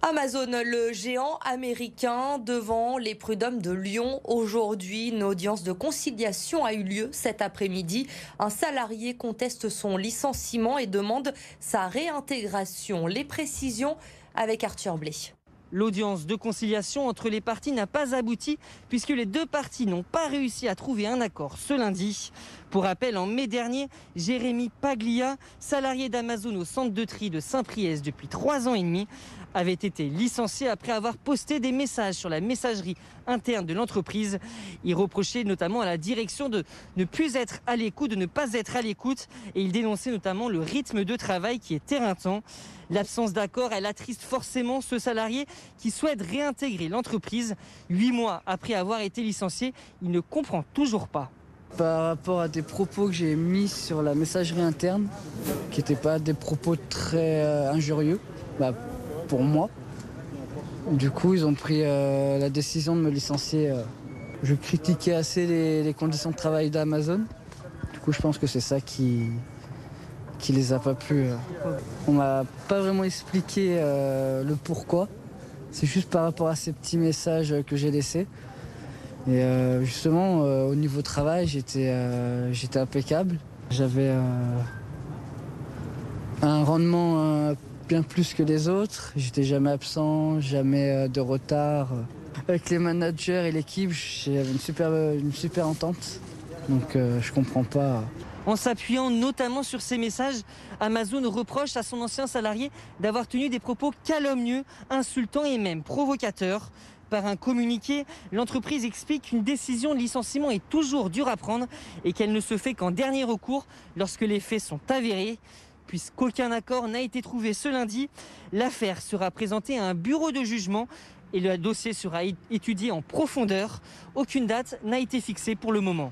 Amazon, le géant américain, devant les prud'hommes de Lyon. Aujourd'hui, une audience de conciliation a eu lieu cet après-midi. Un salarié conteste son licenciement et demande sa réintégration. Les précisions avec Arthur Blé. L'audience de conciliation entre les parties n'a pas abouti puisque les deux parties n'ont pas réussi à trouver un accord ce lundi. Pour rappel, en mai dernier, Jérémy Paglia, salarié d'Amazon au centre de tri de Saint-Priest depuis 3 ans et demi, avait été licencié après avoir posté des messages sur la messagerie interne de l'entreprise. Il reprochait notamment à la direction de ne plus être à l'écoute, de ne pas être à l'écoute, et il dénonçait notamment le rythme de travail qui est éreintant. L'absence d'accord, elle attriste forcément ce salarié qui souhaite réintégrer l'entreprise. 8 mois après avoir été licencié, il ne comprend toujours pas. Par rapport à des propos que j'ai mis sur la messagerie interne, qui n'étaient pas des propos très injurieux, pour moi. Du coup, ils ont pris la décision de me licencier. Je critiquais assez les conditions de travail d'Amazon. Du coup, je pense que c'est ça qui les a pas plu. On m'a pas vraiment expliqué le pourquoi. C'est juste par rapport à ces petits messages que j'ai laissés. Et justement, au niveau travail, j'étais impeccable. J'avais un rendement bien plus que les autres. J'étais jamais absent, jamais de retard. Avec les managers et l'équipe, j'avais une super entente. Donc je comprends pas. En s'appuyant notamment sur ces messages, Amazon reproche à son ancien salarié d'avoir tenu des propos calomnieux, insultants et même provocateurs. Par un communiqué, l'entreprise explique qu'une décision de licenciement est toujours dure à prendre et qu'elle ne se fait qu'en dernier recours lorsque les faits sont avérés. Puisqu'aucun accord n'a été trouvé ce lundi, l'affaire sera présentée à un bureau de jugement et le dossier sera étudié en profondeur. Aucune date n'a été fixée pour le moment.